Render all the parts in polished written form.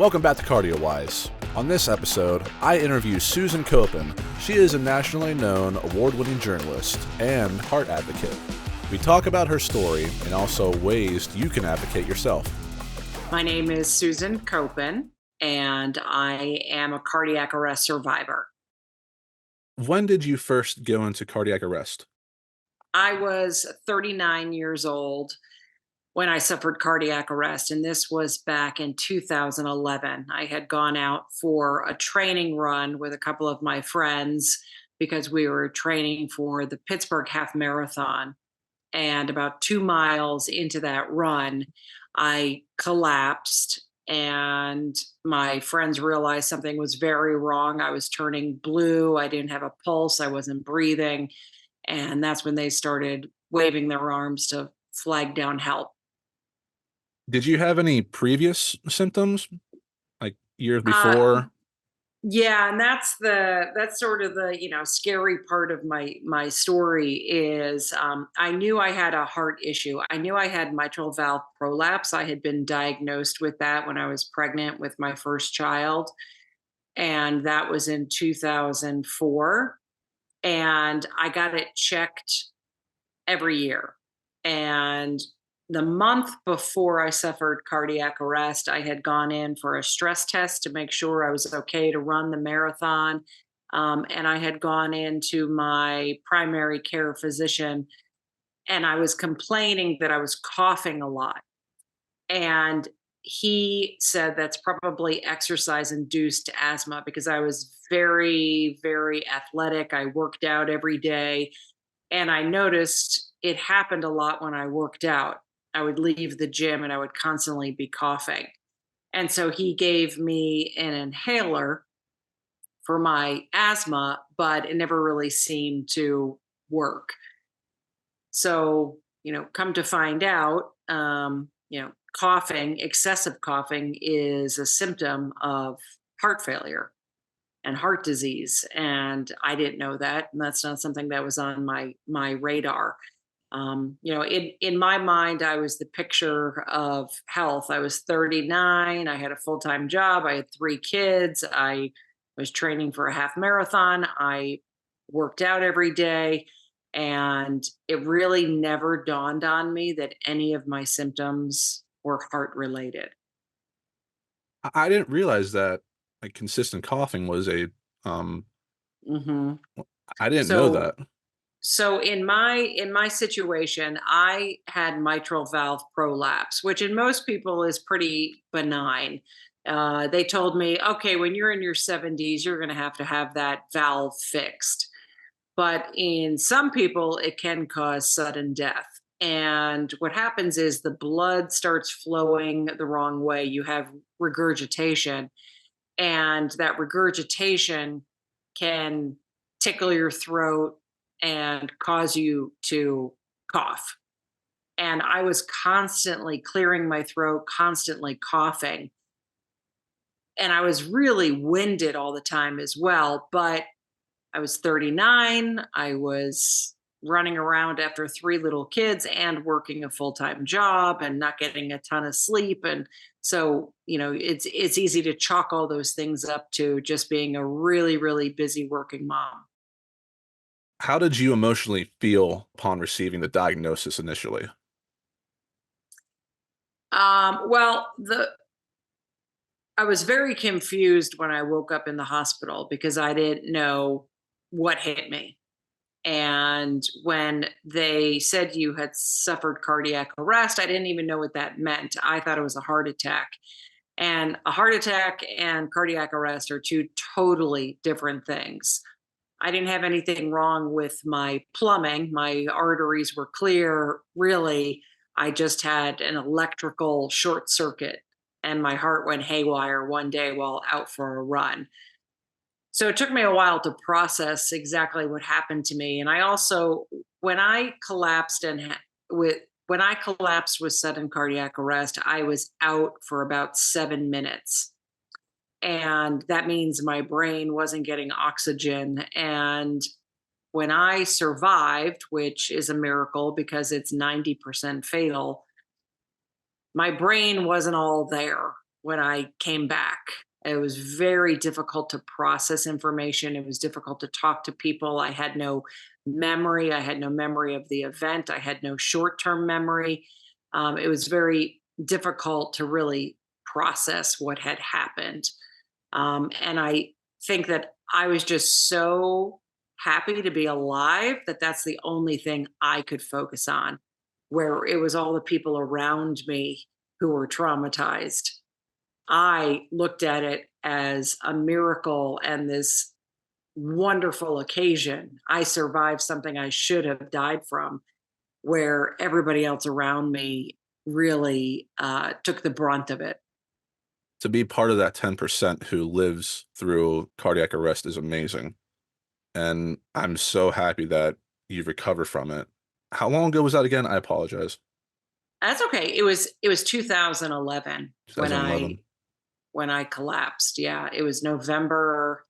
Welcome back to Cardiowise. On this episode, I interview Susan Koeppen. She is a nationally known award-winning journalist and heart advocate. We talk about her story and also ways you can advocate yourself. My name is Susan Koeppen, and I am a cardiac arrest survivor. When did you first go into cardiac arrest? I was 39 years old when I suffered cardiac arrest, and this was back in 2011. I had gone out for a training run with a couple of my friends because we were training for the Pittsburgh half marathon. And about 2 miles into that run, I collapsed, and my friends realized something was very wrong. I was turning blue. I didn't have a pulse. I wasn't breathing. And that's when they started waving their arms to flag down help. Did you have any previous symptoms, like years Uh, before? yeah, and that's sort of the scary part of my story is I knew I had a heart issue. I knew I had mitral valve prolapse. I had been diagnosed with that when I was pregnant with my first child, and that was in 2004. And I got it checked every year. And the month before I suffered cardiac arrest, I had gone in for a stress test to make sure I was okay to run the marathon. And I had gone into my primary care physician, and I was complaining that I was coughing a lot. And he said that's probably exercise induced asthma because I was very, very athletic. I worked out every day. And I noticed it happened a lot when I worked out. I would leave the gym and I would constantly be coughing. And so he gave me an inhaler for my asthma, but it never really seemed to work. So, come to find out, coughing, excessive coughing is a symptom of heart failure and heart disease, and I didn't know that, and that's not something that was on my radar. In my mind, I was the picture of health. I was 39. I had a full time job. I had 3 kids. I was training for a half marathon. I worked out every day, and it really never dawned on me that any of my symptoms were heart related. I didn't realize that like consistent coughing was a um hmm I didn't know So that. So in my situation, I had mitral valve prolapse, which in most people is pretty benign. They told me, okay, when you're in your 70s, you're going to have that valve fixed. But in some people, it can cause sudden death. And what happens is the blood starts flowing the wrong way. You have regurgitation, and that regurgitation can tickle your throat and cause you to cough. And I was constantly clearing my throat, constantly coughing. And I was really winded all the time as well. But I was 39. I was running around after 3 little kids and working a full-time job and not getting a ton of sleep. And so, it's easy to chalk all those things up to just being a really, really busy working mom. How did you emotionally feel upon receiving the diagnosis initially? Well, the I was very confused when I woke up in the hospital because I didn't know what hit me. And when they said you had suffered cardiac arrest, I didn't even know what that meant. I thought it was a heart attack. And a heart attack and cardiac arrest are two totally different things. I didn't have anything wrong with my plumbing. My arteries were clear. Really, I just had an electrical short circuit, and my heart went haywire one day while out for a run. So it took me a while to process exactly what happened to me. And I also, when I collapsed and when I collapsed with sudden cardiac arrest, I was out for about 7 minutes. And that means my brain wasn't getting oxygen. And when I survived, which is a miracle because it's 90% fatal, my brain wasn't all there. when I came back. It was very difficult to process information. It was difficult to talk to people. I had no memory. I had no memory of the event. I had no short term memory. It was very difficult to really process what had happened. And I think that I was just so happy to be alive that that's the only thing I could focus on, where it was all the people around me who were traumatized. I looked at it as a miracle and this wonderful occasion. I survived something I should have died from, where everybody else around me really took the brunt of it. To be part of that 10% who lives through cardiac arrest is amazing. And I'm so happy that you've recovered from it. How long ago was that again? I apologize. That's okay. It was 2011 when I 2011. collapsed. Yeah, it was November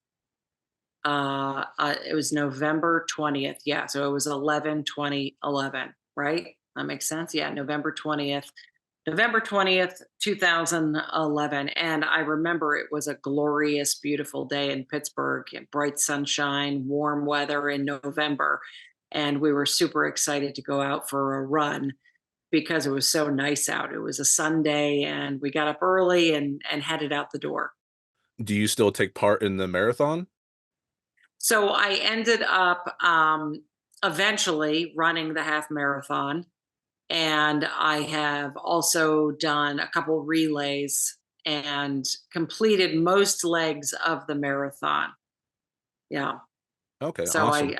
20th. Yeah, so it was 11/20/11, right? That makes sense. Yeah, November 20th, 2011. And I remember it was a glorious, beautiful day in Pittsburgh, and bright sunshine, warm weather in November. And we were super excited to go out for a run because it was so nice out. It was a Sunday and we got up early and headed out the door. Do you still take part in the marathon? So I ended up eventually running the half marathon. And I have also done a couple relays and completed most legs of the marathon. Yeah. Okay, So awesome.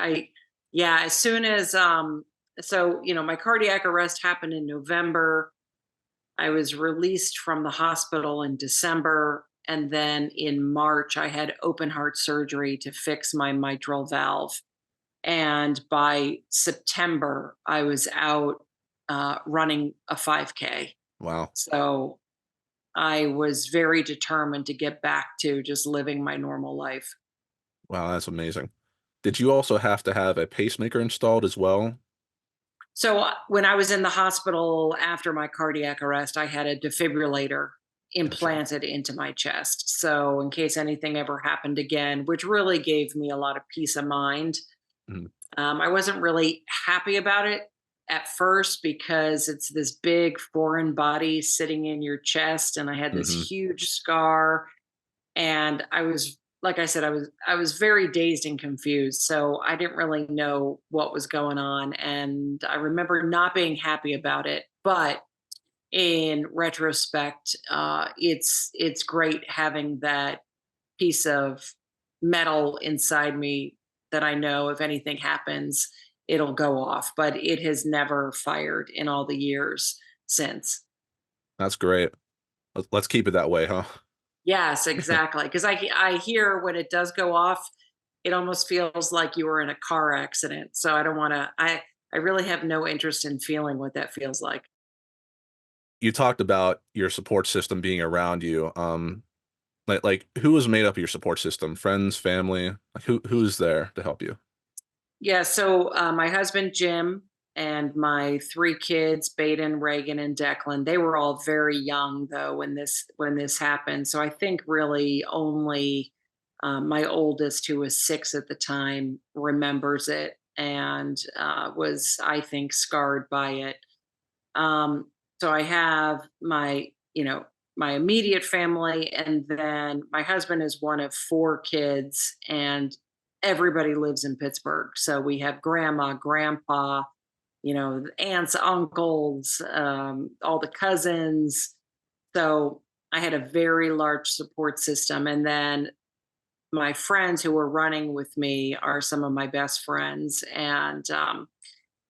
yeah, as soon as, my cardiac arrest happened in November. I was released from the hospital in December. And then in March, I had open heart surgery to fix my mitral valve. And by September, I was out running a 5K. Wow. So I was very determined to get back to just living my normal life. Wow, that's amazing. Did you also have to have a pacemaker installed as well? So when I was in the hospital after my cardiac arrest, I had a defibrillator Gotcha. implanted into my chest. So in case anything ever happened again, which really gave me a lot of peace of mind. Mhm. I wasn't really happy about it at first because it's this big foreign body sitting in your chest, and I had this Mhm. huge scar. And I was, like I said, I was very dazed and confused, so I didn't really know what was going on, and I remember not being happy about it. But in retrospect, it's great having that piece of metal inside me that I know if anything happens, it'll go off. But it has never fired in all the years since. That's great. Let's keep it that way, huh? Yes, exactly. Because I hear when it does go off, it almost feels like you were in a car accident. So I don't want to. I really have no interest in feeling what that feels like. You talked about your support system being around you. Like who was made up of your support system? Friends, family? Like who's there to help you? Yeah, so my husband Jim and my three kids, Baden, Reagan, and Declan, they were all very young though when this happened. So I think really only my oldest, who was 6 at the time, remembers it and was, I think, scarred by it. So I have my immediate family, and then my husband is one of 4 kids, and everybody lives in Pittsburgh. So we have grandma, grandpa, aunts, uncles, all the cousins. So I had a very large support system. And then my friends who were running with me are some of my best friends. And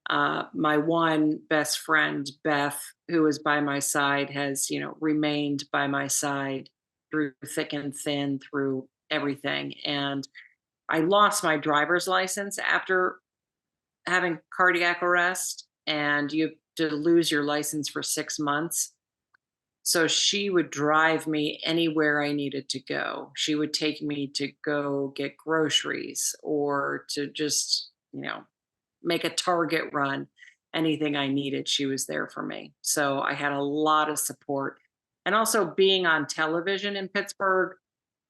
my one best friend, Beth, who is by my side, has, remained by my side through thick and thin, through everything. And I lost my driver's license after having cardiac arrest, and you have to lose your license for 6 months. So she would drive me anywhere I needed to go. She would take me to go get groceries or to just, make a Target run. Anything I needed, she was there for me. So I had a lot of support. And also being on television in Pittsburgh,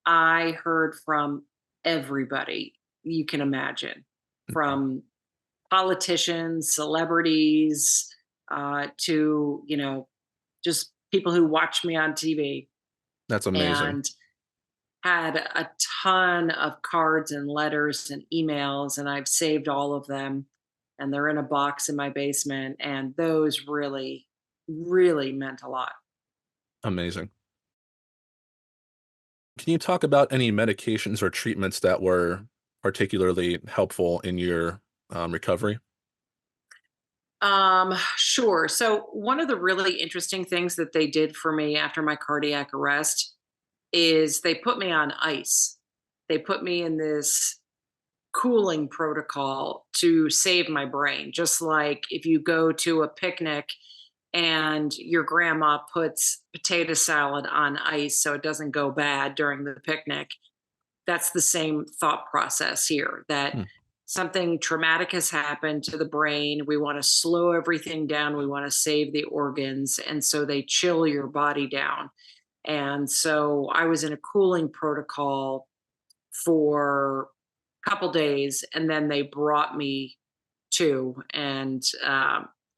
I heard from everybody you can imagine, Mhm. from politicians, celebrities, to, just people who watch me on TV, That's amazing. and had a ton of cards and letters and emails, and I've saved all of them, and they're in a box in my basement. And those really, really meant a lot. Amazing. Can you talk about any medications or treatments that were particularly helpful in your recovery? Sure. So one of the really interesting things that they did for me after my cardiac arrest is they put me on ice. They put me in this cooling protocol to save my brain. Just like if you go to a picnic and your grandma puts potato salad on ice so it doesn't go bad during the picnic, that's the same thought process here, that Hmm. something traumatic has happened to the brain. We want to slow everything down. We want to save the organs. And so they chill your body down. And so I was in a cooling protocol for a couple days, and then they brought me to and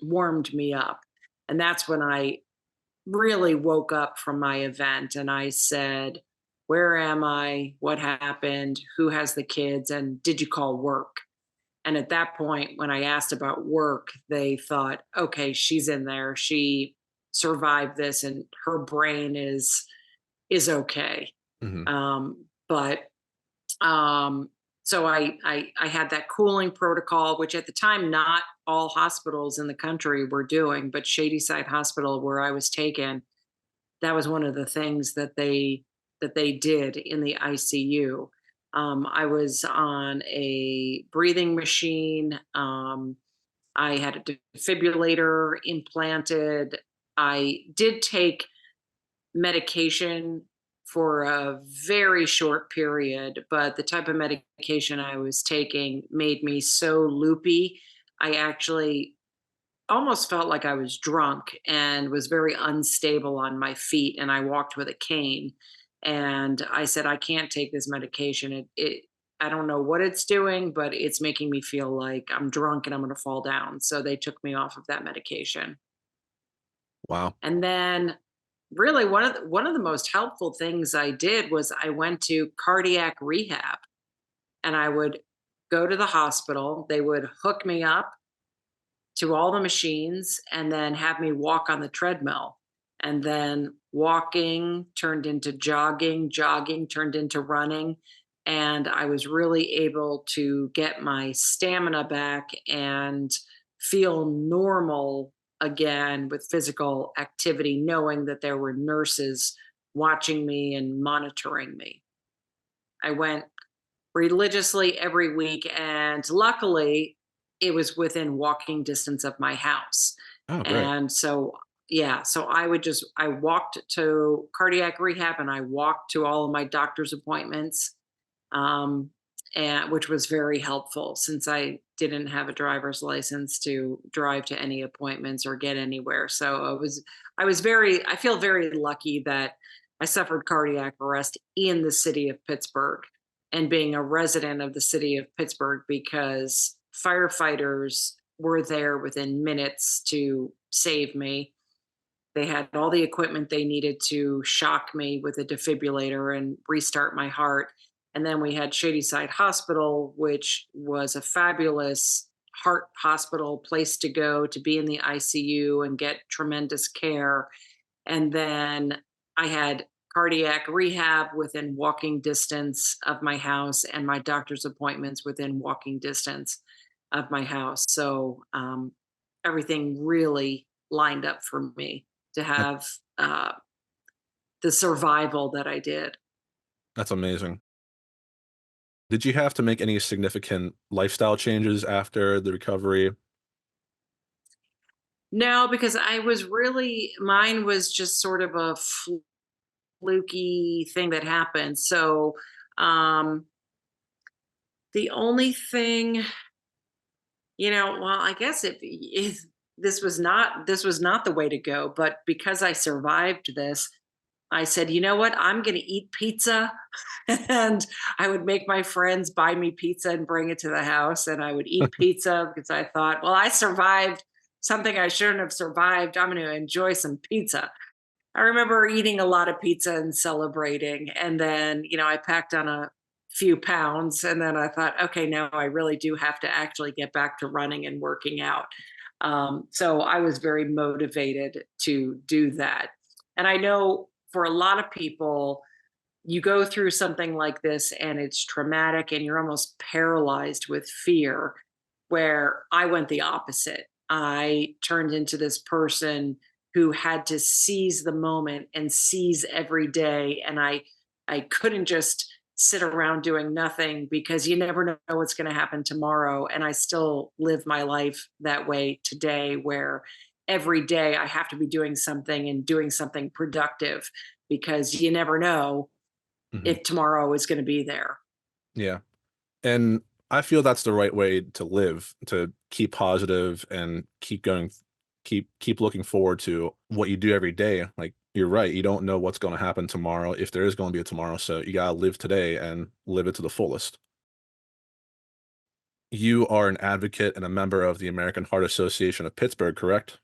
warmed me up. And that's when I really woke up from my event, and I said, "Where am I? What happened? Who has the kids? And did you call work?" And at that point, when I asked about work, they thought, "Okay, she's in there. She survived this, and her brain is okay." Hmm. But so I had that cooling protocol, which at the time not all hospitals in the country were doing, but Shadyside Hospital, where I was taken, that was one of the things that they did in the ICU. I was on a breathing machine. I had a defibrillator implanted. I did take medication for a very short period, but the type of medication I was taking made me so loopy. I actually almost felt like I was drunk and was very unstable on my feet, and I walked with a cane. And I said, I can't take this medication. I don't know what it's doing, but it's making me feel like I'm drunk and I'm going to fall down. So they took me off of that medication. Wow. And then really one of the most helpful things I did was I went to cardiac rehab, and I would go to the hospital. They would hook me up to all the machines and then have me walk on the treadmill. And then walking turned into jogging, jogging turned into running. And I was really able to get my stamina back and feel normal again with physical activity, knowing that there were nurses watching me and monitoring me. I went religiously every week, and luckily it was within walking distance of my house. Oh, great. And so yeah, so I walked to cardiac rehab, and I walked to all of my doctor's appointments, um and which was very helpful since I didn't have a driver's license to drive to any appointments or get anywhere. So I feel very lucky that I suffered cardiac arrest in the city of Pittsburgh, and being a resident of the city of Pittsburgh, because firefighters were there within minutes to save me. They had all the equipment they needed to shock me with a defibrillator and restart my heart. And then we had Shadyside Hospital, which was a fabulous heart hospital place to go to be in the ICU and get tremendous care. And then I had cardiac rehab within walking distance of my house, and my doctor's appointments within walking distance of my house. So everything really lined up for me to That, have uh, the survival that I did. that's amazing. Did you have to make any significant lifestyle changes after the recovery? No, because mine was just sort of a fluky thing that happened. So um, the only thing, well, I guess if this was not the way to go, but because I survived this, I said, you know what? I'm going to eat pizza. And I would make my friends buy me pizza and bring it to the house. And I would eat pizza because I thought, well, I survived something I shouldn't have survived. I'm going to enjoy some pizza. I remember eating a lot of pizza and celebrating. And then, I packed on a few pounds. And then I thought, okay, now I really do have to actually get back to running and working out. So I was very motivated to do that. And I know for a lot of people, you go through something like this and it's traumatic and you're almost paralyzed with fear, where I went the opposite. I turned into this person who had to seize the moment and seize every day, and I couldn't just sit around doing nothing because you never know what's going to happen tomorrow. And I still live my life that way today, where every day I have to be doing something and doing something productive, because you never know Hmm. if tomorrow is going to be there. Yeah. And I feel that's the right way to live, to keep positive and keep going, keep looking forward to what you do every day. Like you're right, you don't know what's going to happen tomorrow, if there is going to be a tomorrow, so you got to live today and live it to the fullest. You are an advocate and a member of the American Heart Association of Pittsburgh, correct?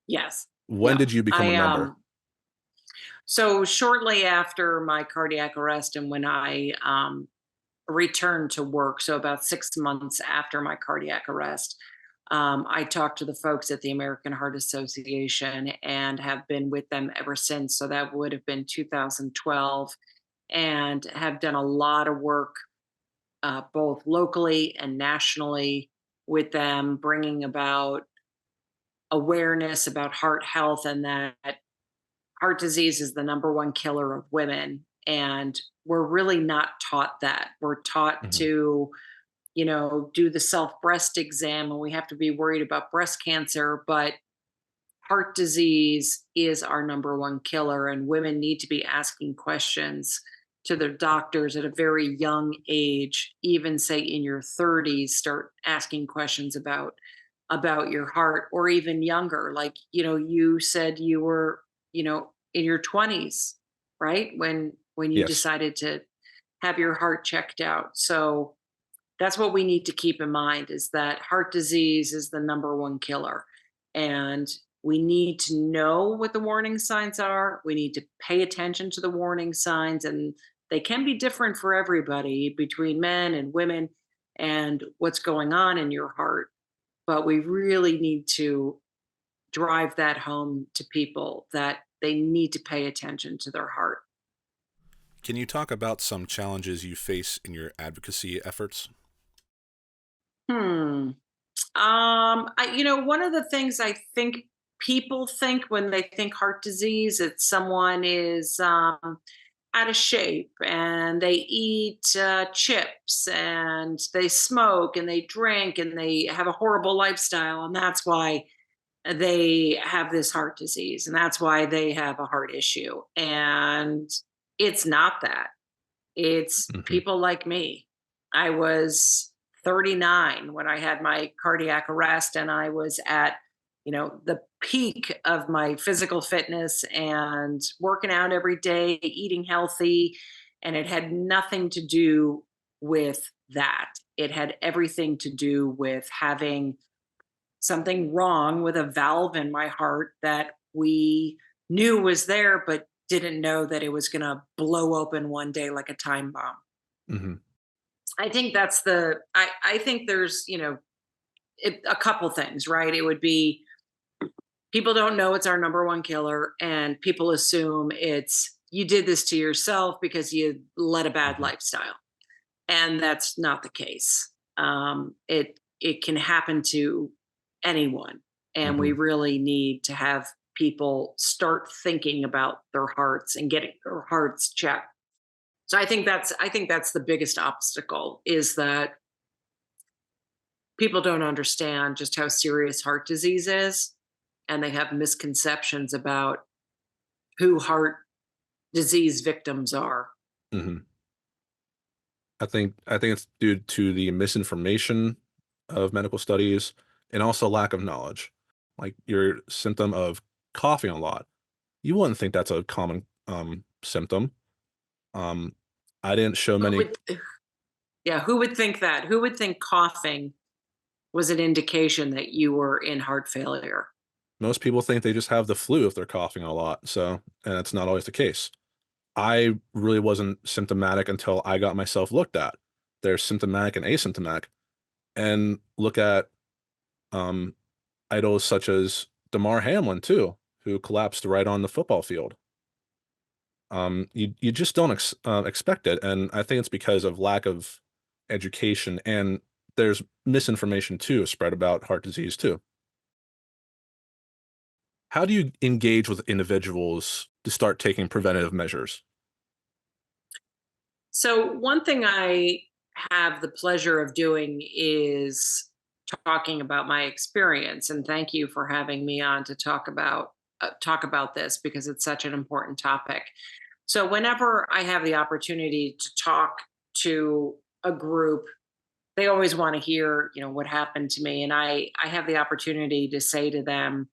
Yes. When Yep. did you become a I member? So shortly after my cardiac arrest and when I returned to work, so about 6 months after my cardiac arrest, I talked to the folks at the American Heart Association and have been with them ever since. So that would have been 2012, and have done a lot of work both locally and nationally with them, bringing about awareness about heart health, and that heart disease is the number one killer of women. And we're really not taught that. We're taught Hmm. to, do the self breast exam, and we have to be worried about breast cancer. But heart disease is our number one killer, and women need to be asking questions to their doctors at a very young age, even say in your 30s. Start asking questions about your heart, or even younger. Like, you said you were, in your 20s, right? When you Yes. decided to have your heart checked out. So that's what we need to keep in mind, is that heart disease is the number one killer. And we need to know what the warning signs are. We need to pay attention to the warning signs, and they can be different for everybody, between men and women, and what's going on in your heart. But we really need to drive that home to people, that they need to pay attention to their heart. Can you talk about some challenges you face in your advocacy efforts? Hmm. One of the things I think people think when they think heart disease, it's someone is out of shape and they eat chips and they smoke and they drink and they have a horrible lifestyle, and that's why they have this heart disease, and that's why they have a heart issue. And it's not that. It's Hmm. people like me. I was 39 when I had my cardiac arrest, and I was at, the peak of my physical fitness and working out every day, eating healthy. And it had nothing to do with that. It had everything to do with having something wrong with a valve in my heart that we knew was there, but didn't know that it was going to blow open one day like a time bomb. Hmm. I think I think there's, a couple things, right? It would be, people don't know it's our number one killer, and people assume it's, you did this to yourself because you led a bad Hmm. lifestyle. And that's not the case. It can happen to anyone, and we Hmm. really need to have people start thinking about their hearts and getting their hearts checked. So I think that's the biggest obstacle, is that people don't understand just how serious heart disease is, and they have misconceptions about who heart disease victims are. Hmm. I think it's due to the misinformation of medical studies and also lack of knowledge. Like your symptom of coughing a lot, you wouldn't think that's a common symptom. Um, I didn't show Who many. would yeah, who would think that? Who would think coughing was an indication that you were in heart failure? Most people think they just have the flu if they're coughing a lot. So, and that's not always the case. I really wasn't symptomatic until I got myself looked at. There's symptomatic and asymptomatic, and look at um, idols such as Damar Hamlin too, who collapsed right on the football field. You just don't expect it, and I think it's because of lack of education, and there's misinformation too spread about heart disease too. How do you engage with individuals to start taking preventative measures? So, one thing I have the pleasure of doing is talking about my experience, and thank you for having me on to talk about this because it's such an important topic. So, whenever I have the opportunity to talk to a group, they always want to hear, what happened to me, and I have the opportunity to say to them,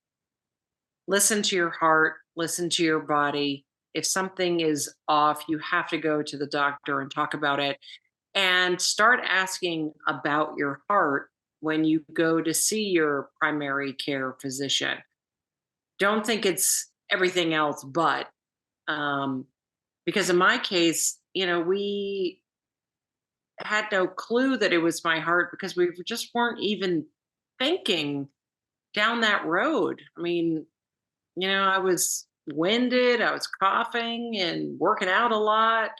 listen to your heart, listen to your body. If something is off, you have to go to the doctor and talk about it and start asking about your heart when you go to see your primary care physician. Don't think it's everything else, but um, because in my case, we had no clue that it was my heart because we just weren't even thinking down that road. I mean, I was winded, I was coughing and working out a lot,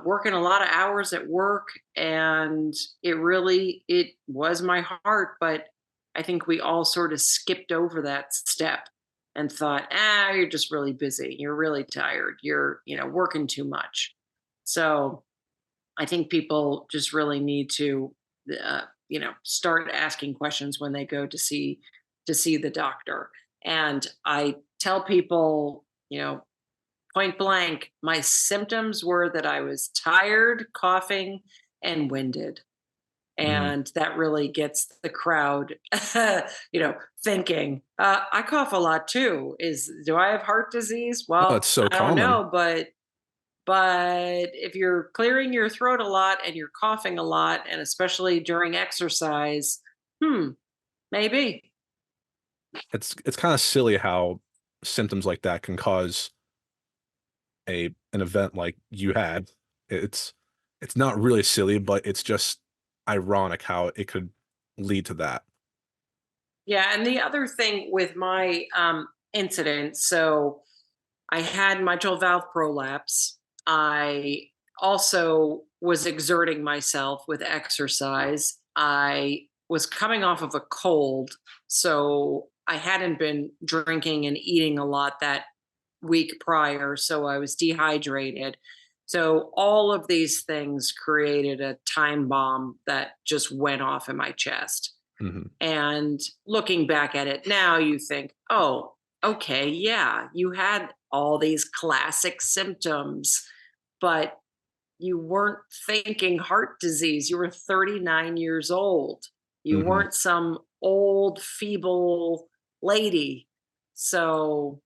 working a lot of hours at work, and it was my heart, but I think we all sort of skipped over that step and thought, you're just really busy, you're really tired, you're, working too much. So I think people just really need to, start asking questions when they go to see the doctor. And I tell people, point blank, my symptoms were that I was tired, coughing, and winded. Mhm. And that really gets the crowd, thinking. I cough a lot too. Do I have heart disease? Oh, Well, it's so I don't common. know, but if you're clearing your throat a lot and you're coughing a lot, and especially during exercise, maybe. It's kind of silly how symptoms like that can cause an event like you had. It's it's not really silly, but it's just ironic how it could lead to that. Yeah, and the other thing with my incident, so I had mitral valve prolapse. I also was exerting myself with exercise. I was coming off of a cold, so I hadn't been drinking and eating a lot that week prior, so I was dehydrated. So all of these things created a time bomb that just went off in my chest. Mhm. And looking back at it now, you think, oh, okay, yeah, you had all these classic symptoms, but you weren't thinking heart disease. You were 39 years old. You Mhm. weren't some old, feeble lady. So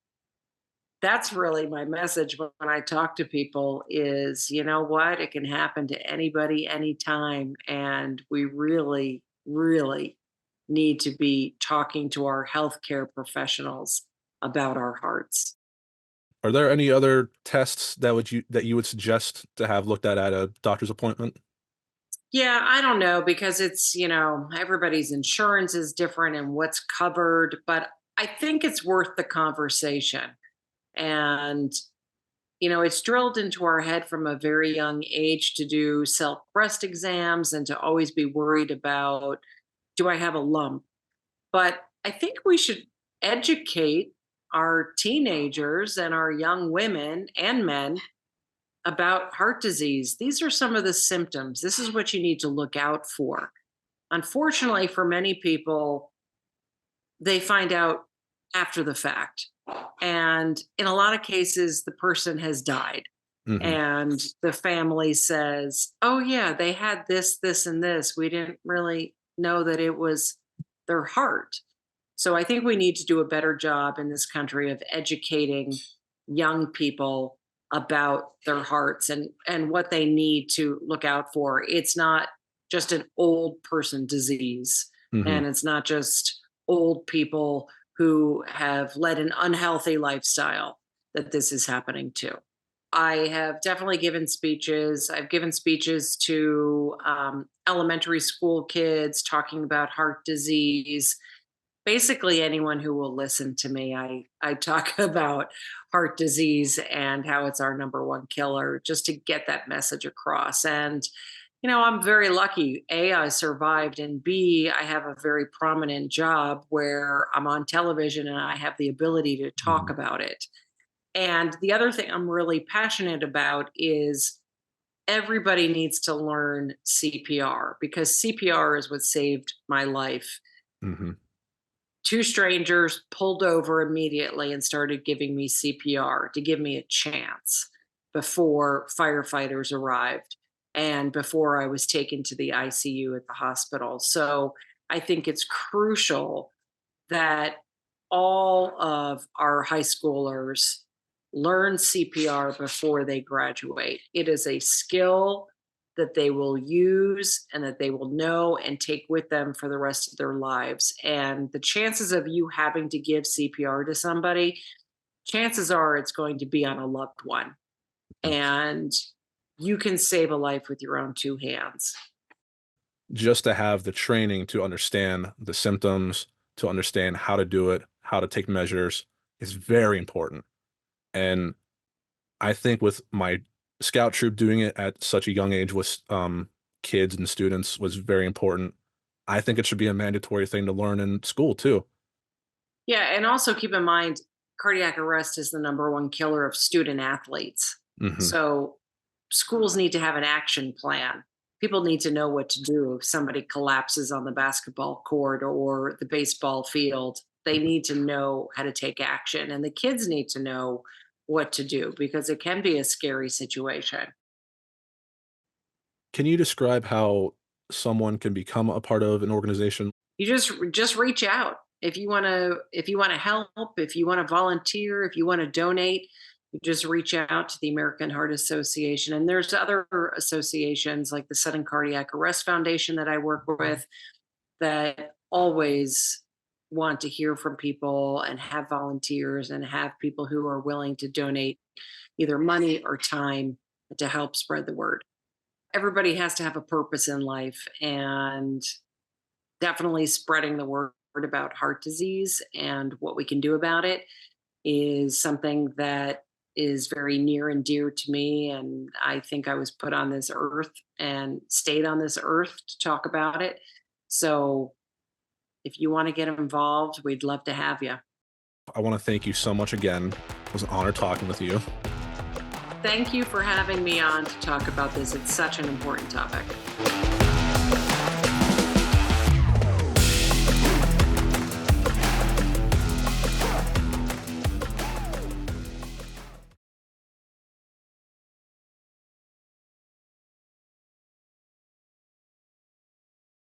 that's really my message when I talk to people is, you know what? It can happen to anybody anytime. And we really, really need to be talking to our healthcare professionals about our hearts. Are there any other tests that you would suggest to have looked at a doctor's appointment? Yeah, I don't know because everybody's insurance is different and what's covered, but I think it's worth the conversation. And it's drilled into our head from a very young age to do self breast exams and to always be worried about, do I have a lump? But I think we should educate our teenagers and our young women and men about heart disease. These are some of the symptoms. This is what you need to look out for. Unfortunately, for many people, they find out after the fact. And in a lot of cases, the person has died. Mhm. And the family says, oh, yeah, they had this, this, and this. We didn't really know that it was their heart. So I think we need to do a better job in this country of educating young people about their hearts and what they need to look out for. It's not just an old person disease, Hmm. and it's not just old people who have led an unhealthy lifestyle that this is happening to. I have definitely given speeches. I've given speeches to elementary school kids talking about heart disease. Basically, anyone who will listen to me, I talk about heart disease and how it's our number one killer, just to get that message across. And I'm very lucky. A, I survived, and B, I have a very prominent job where I'm on television and I have the ability to talk Hmm. about it. And the other thing I'm really passionate about is everybody needs to learn CPR, because CPR is what saved my life. Hmm. Two strangers pulled over immediately and started giving me CPR to give me a chance before firefighters arrived and before I was taken to the ICU at the hospital. So I think it's crucial that all of our high schoolers learn CPR before they graduate. It is a skill that they will use and that they will know and take with them for the rest of their lives. And the chances of you having to give CPR to somebody, chances are it's going to be on a loved one. And you can save a life with your own two hands. Just to have the training to understand the symptoms, to understand how to do it, how to take measures is very important. And I think with my scout troop, doing it at such a young age with kids and students was very important. I think it should be a mandatory thing to learn in school too. Yeah. And also keep in mind, cardiac arrest is the number one killer of student athletes. Hmm. So schools need to have an action plan. People need to know what to do if somebody collapses on the basketball court or the baseball field. They need to know how to take action, and the kids need to know what to do because it can be a scary situation. Can you describe how someone can become a part of an organization? You just reach out if you want to help, if you want to volunteer, if you want to donate. You just reach out to the American Heart Association, and there's other associations like the Sudden Cardiac Arrest Foundation that I work with that always want to hear from people and have volunteers and have people who are willing to donate either money or time to help spread the word. Everybody has to have a purpose in life, and definitely spreading the word about heart disease and what we can do about it is something that is very near and dear to me. And I think I was put on this earth and stayed on this earth to talk about it. So if you want to get involved, we'd love to have you. I want to thank you so much again. It was an honor talking with you. Thank you for having me on to talk about this. It's such an important topic.